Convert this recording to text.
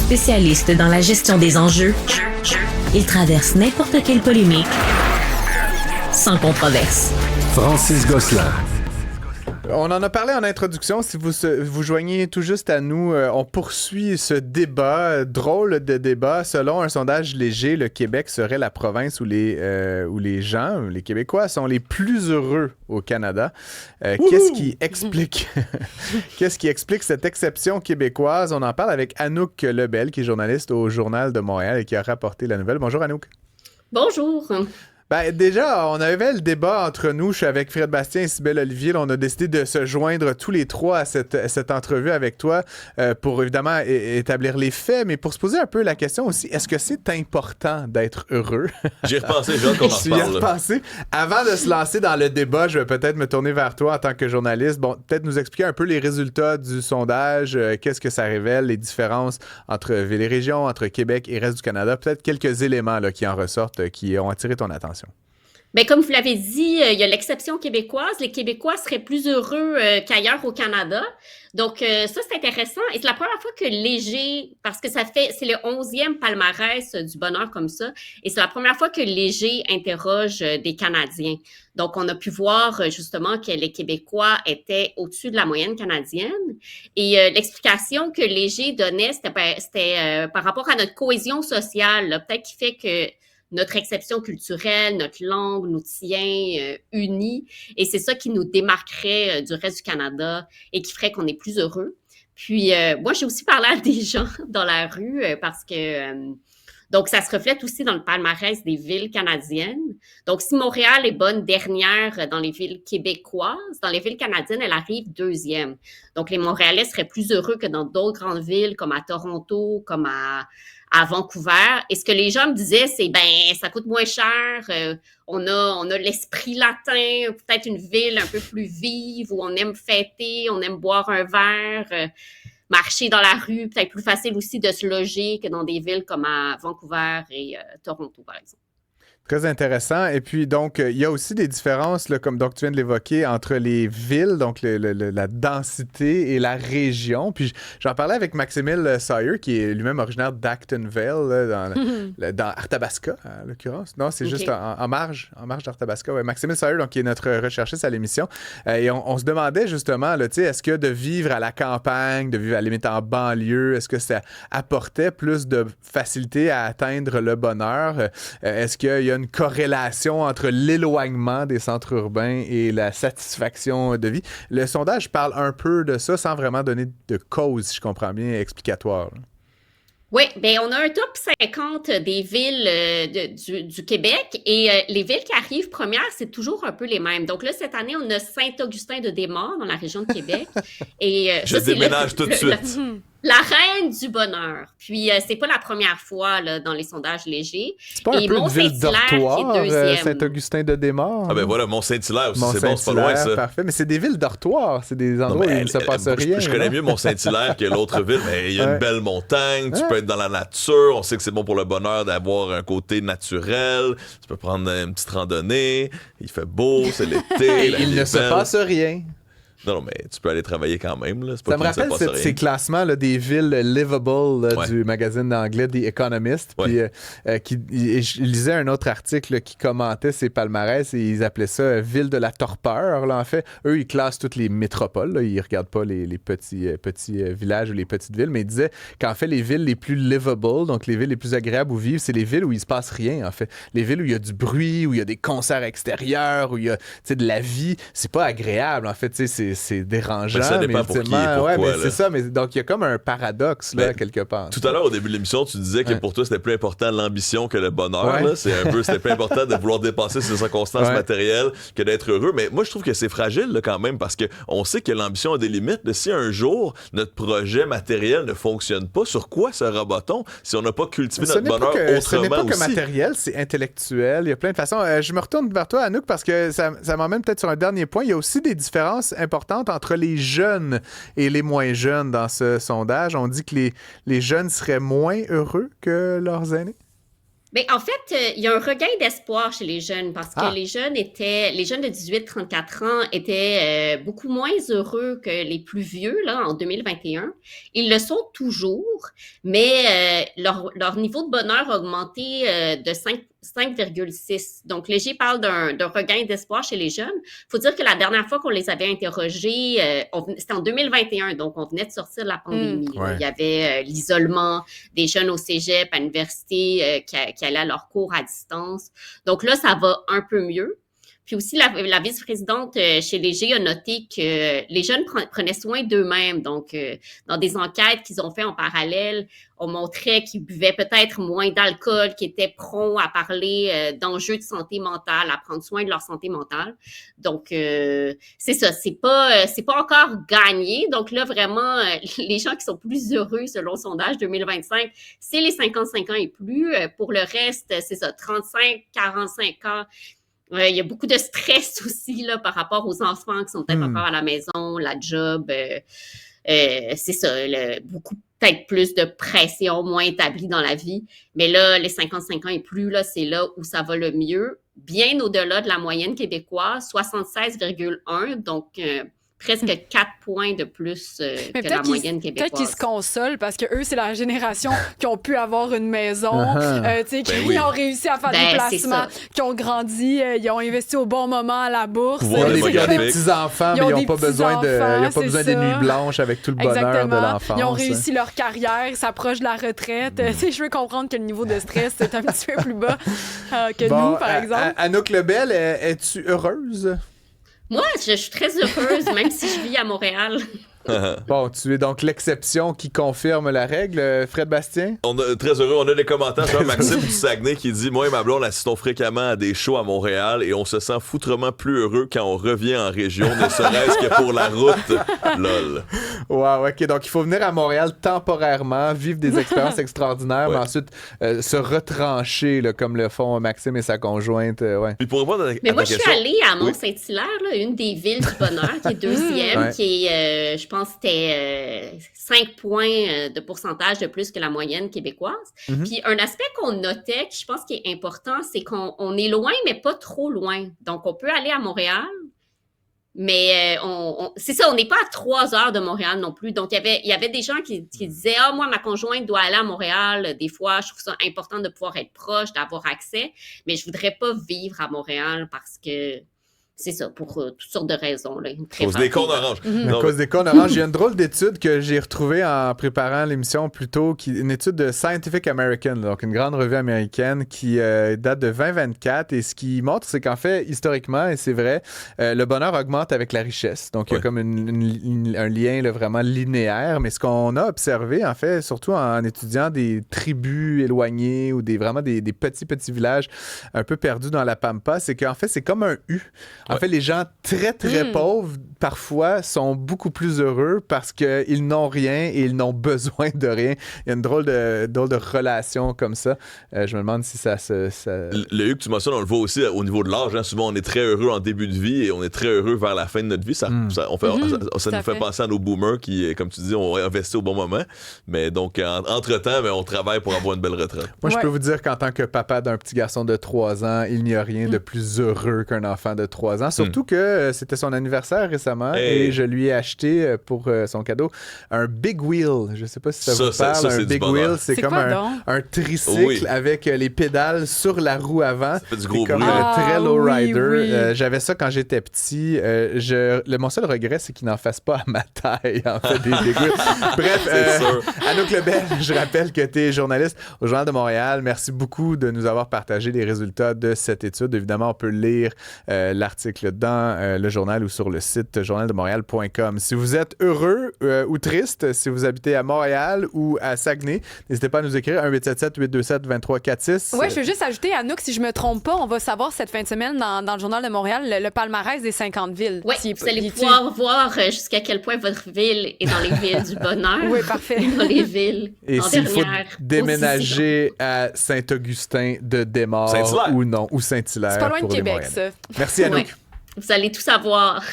Spécialiste dans la gestion des enjeux, il traverse n'importe quelle polémique sans controverse. Francis Gosselin. On en a parlé en introduction. Si vous joignez tout juste à nous, on poursuit ce débat, drôle de débat. Selon un sondage léger, le Québec serait la province où les gens, les Québécois, sont les plus heureux au Canada. Qu'est-ce qui explique cette exception québécoise? On en parle avec Anouk Lebel, qui est journaliste au Journal de Montréal et qui a rapporté la nouvelle. Bonjour Anouk. Bonjour. Ben, déjà, on avait le débat entre nous. Je suis avec Fred Bastien et Cybèle Olivier. Là, on a décidé de se joindre tous les trois à cette entrevue avec toi pour évidemment établir les faits, mais pour se poser un peu la question aussi, est-ce que c'est important d'être heureux? J'ai repensé, j'ai hâte qu'on en Tu y as reparle. repensé. Avant de se lancer dans le débat, je vais peut-être me tourner vers toi en tant que journaliste. Bon, peut-être nous expliquer un peu les résultats du sondage, qu'est-ce que ça révèle, les différences entre villes et régions, entre Québec et reste du Canada. Peut-être quelques éléments là, qui en ressortent, qui ont attiré ton attention. Bien, comme vous l'avez dit, il y a l'exception québécoise. Les Québécois seraient plus heureux qu'ailleurs au Canada. Donc, ça, c'est intéressant. Et c'est la première fois que Léger, parce que c'est le 11e palmarès du bonheur comme ça, et c'est la première fois que Léger interroge des Canadiens. Donc, on a pu voir justement que les Québécois étaient au-dessus de la moyenne canadienne. Et l'explication que Léger donnait, c'était par rapport à notre cohésion sociale, là, peut-être qui fait que notre exception culturelle, notre langue nous tient unis et c'est ça qui nous démarquerait du reste du Canada et qui ferait qu'on est plus heureux. Puis, moi, j'ai aussi parlé à des gens dans la rue parce que... donc, ça se reflète aussi dans le palmarès des villes canadiennes. Donc, si Montréal est bonne dernière dans les villes québécoises, dans les villes canadiennes, elle arrive deuxième. Donc, les Montréalais seraient plus heureux que dans d'autres grandes villes comme à Toronto, comme à Vancouver. Et ce que les gens me disaient, c'est, ça coûte moins cher, on a l'esprit latin, peut-être une ville un peu plus vive où on aime fêter, on aime boire un verre, marcher dans la rue, peut-être plus facile aussi de se loger que dans des villes comme à Vancouver et Toronto, par exemple. Très intéressant. Et puis, donc, il y a aussi des différences, là, comme donc, tu viens de l'évoquer, entre les villes, donc la densité et la région. Puis, j'en parlais avec Maximile Sawyer, qui est lui-même originaire d'Actonville, dans Arthabasca, en l'occurrence. Non, c'est juste en marge d'Arthabasca. Ouais. Maximile Sawyer, donc, qui est notre recherchiste à l'émission. Et on se demandait justement, là, est-ce que de vivre à la campagne, de vivre à la limite en banlieue, est-ce que ça apportait plus de facilité à atteindre le bonheur? Est-ce qu'il y a une corrélation entre l'éloignement des centres urbains et la satisfaction de vie? Le sondage parle un peu de ça sans vraiment donner de cause, si je comprends bien, explicatoire. Là. Oui, bien, on a un top 50 des villes du Québec et les villes qui arrivent premières, c'est toujours un peu les mêmes. Donc là, cette année, on a Saint-Augustin-de-Desmaures dans la région de Québec. Et, je déménage tout de suite. La reine du bonheur. Puis, c'est pas la première fois là, dans les sondages légers. C'est pas un peu une ville dortoir, Saint-Augustin-de-Desmaures? Ah ben voilà, Mont-Saint-Hilaire aussi, c'est bon, c'est pas loin ça. Parfait, mais c'est des villes dortoirs, c'est des endroits où il ne se passe rien. Je connais mieux Mont-Saint-Hilaire que l'autre ville, mais il y a une belle montagne, tu peux être dans la nature, on sait que c'est bon pour le bonheur d'avoir un côté naturel, tu peux prendre une petite randonnée, il fait beau, c'est l'été. Il ne se passe rien. Non, mais tu peux aller travailler quand même. Là. Ça me rappelle ces classements là, des villes livable là, du magazine anglais The Economist. Puis, je lisais un autre article là, qui commentait ces palmarès et ils appelaient ça ville de la torpeur. Là, en fait, eux, ils classent toutes les métropoles. Là. Ils ne regardent pas les petits villages ou les petites villes, mais ils disaient qu'en fait, les villes les plus livable, donc les villes les plus agréables où vivre, c'est les villes où il ne se passe rien. En fait, les villes où il y a du bruit, où il y a des concerts extérieurs, où il y a de la vie, c'est pas agréable. En fait, c'est dérangeant. Ça dépend pour qui et pourquoi. Mais c'est ça, mais donc il y a comme un paradoxe là, quelque part. Tout à l'heure, au début de l'émission, tu disais que pour toi, c'était plus important l'ambition que le bonheur. Là. C'était plus important de vouloir dépasser ses circonstances matérielles que d'être heureux. Mais moi, je trouve que c'est fragile là, quand même parce qu'on sait que l'ambition a des limites. Si un jour, notre projet matériel ne fonctionne pas, sur quoi se rabat-on si on n'a pas cultivé notre bonheur autrement aussi? Ce n'est pas que matériel, c'est intellectuel. Il y a plein de façons. Je me retourne vers toi, Anouk, parce que ça m'emmène peut-être sur un dernier point. Il y a aussi des différences importantes entre les jeunes et les moins jeunes dans ce sondage. On dit que les jeunes seraient moins heureux que leurs aînés. Bien, en fait, il y a un regain d'espoir chez les jeunes parce que les jeunes de 18-34 ans étaient beaucoup moins heureux que les plus vieux là, en 2021. Ils le sont toujours, mais leur niveau de bonheur a augmenté de 5,6. Donc, Léger parle d'un regain d'espoir chez les jeunes. Il faut dire que la dernière fois qu'on les avait interrogés, c'était en 2021, donc on venait de sortir de la pandémie. Il y avait l'isolement des jeunes au cégep, à l'université, qui allaient à leurs cours à distance. Donc là, ça va un peu mieux. Puis aussi, la vice-présidente chez Léger a noté que les jeunes prenaient soin d'eux-mêmes. Donc, dans des enquêtes qu'ils ont fait en parallèle, on montrait qu'ils buvaient peut-être moins d'alcool, qu'ils étaient prompts à parler d'enjeux de santé mentale, à prendre soin de leur santé mentale. Donc, c'est ça, c'est pas encore gagné. Donc là, vraiment, les gens qui sont plus heureux selon le sondage 2025, c'est les 55 ans et plus. Pour le reste, c'est ça, 35-45 ans. Il y a beaucoup de stress aussi là, par rapport aux enfants qui sont peut-être encore à la maison, la job. C'est ça, beaucoup peut-être plus de pression, moins établie dans la vie. Mais là, les 55 ans et plus, là, c'est là où ça va le mieux. Bien au-delà de la moyenne québécoise, 76,1, donc presque 4 points de plus que la moyenne québécoise. Peut-être qu'ils se consolent parce que eux, c'est la génération qui ont pu avoir une maison, qui ont réussi à faire des placements, qui ont grandi, ils ont investi au bon moment à la bourse. Ils ont des petits-enfants, mais ils n'ont pas besoin des nuits blanches avec tout le bonheur de l'enfance. Ils ont réussi leur carrière, ils s'approchent de la retraite. Je veux comprendre que le niveau de stress est un petit peu plus bas que nous, par exemple. Anouk Lebel, es-tu heureuse? Moi, je suis très heureuse, même si je vis à Montréal. Bon, tu es donc l'exception qui confirme la règle, Fred Bastien? On est très heureux. On a des commentaires sur Maxime du Saguenay qui dit « Moi et ma blonde assistons fréquemment à des shows à Montréal et on se sent foutrement plus heureux quand on revient en région, ne serait-ce que pour la route. Lol. » Wow, OK. Donc, il faut venir à Montréal temporairement, vivre des expériences extraordinaires, mais ensuite se retrancher, là, comme le font Maxime et sa conjointe. Puis pour répondre mais moi, je suis allée à Mont-Saint-Hilaire, une des villes du bonheur, qui est deuxième, qui est, je pense que c'était 5 points de pourcentage de plus que la moyenne québécoise. Puis un aspect qu'on notait, qui je pense qui est important, c'est qu'on est loin, mais pas trop loin. Donc, on peut aller à Montréal, mais c'est ça, on n'est pas à 3 heures de Montréal non plus. Donc, il y avait des gens qui disaient « Ah, moi, ma conjointe doit aller à Montréal. Des fois, je trouve ça important de pouvoir être proche, d'avoir accès, mais je voudrais pas vivre à Montréal parce que... » C'est ça, pour toutes sortes de raisons. À cause des cônes oranges. À cause des cônes oranges. Il y a une drôle d'étude que j'ai retrouvée en préparant l'émission plus tôt, une étude de Scientific American, donc une grande revue américaine qui date de 2024. Et ce qui montre, c'est qu'en fait, historiquement, et c'est vrai, le bonheur augmente avec la richesse. Donc, il y a comme un lien là, vraiment linéaire. Mais ce qu'on a observé, en fait, surtout en étudiant des tribus éloignées ou vraiment des petits villages un peu perdus dans la pampa, c'est qu'en fait, c'est comme un U. En fait, les gens très, très pauvres, parfois, sont beaucoup plus heureux parce qu'ils n'ont rien et ils n'ont besoin de rien. Il y a une drôle de relation comme ça. Je me demande si ça... Le U que tu mentionnes, on le voit aussi au niveau de l'âge. Hein. Souvent, on est très heureux en début de vie et on est très heureux vers la fin de notre vie. Ça nous fait penser à nos boomers qui, comme tu dis, ont investi au bon moment. Mais donc, entre-temps, on travaille pour avoir une belle retraite. Moi, je peux vous dire qu'en tant que papa d'un petit garçon de 3 ans, il n'y a rien de plus heureux qu'un enfant de 3 ans. Surtout que c'était son anniversaire récemment et je lui ai acheté pour son cadeau un Big Wheel. Je sais pas si ça vous parle. Un Big Wheel, c'est comme un tricycle avec les pédales sur la roue avant. Ça fait du gros comme bruit. un très low rider. J'avais ça quand j'étais petit. Mon seul regret, c'est qu'il n'en fasse pas à ma taille, en fait, des Big Wheels. Bref, Anouk Lebel, je rappelle que tu es journaliste au Journal de Montréal. Merci beaucoup de nous avoir partagé les résultats de cette étude. Évidemment, on peut lire l'article dans le journal ou sur le site journaldemontréal.com. Si vous êtes heureux ou triste, si vous habitez à Montréal ou à Saguenay, n'hésitez pas à nous écrire 1-877-827-2346. Oui, je veux juste ajouter, Anouk, si je me trompe pas, on va savoir cette fin de semaine dans le Journal de Montréal le palmarès des 50 villes. Oui, vous allez pouvoir voir jusqu'à quel point votre ville est dans les villes du bonheur. Oui, parfait. Dans les villes et en s'il faut déménager à Saint-Augustin de Desmaures ou non, ou Saint-Hilaire. C'est pas loin pour de Québec, les ça. Merci, Anouk. Ouais. Vous allez tout savoir.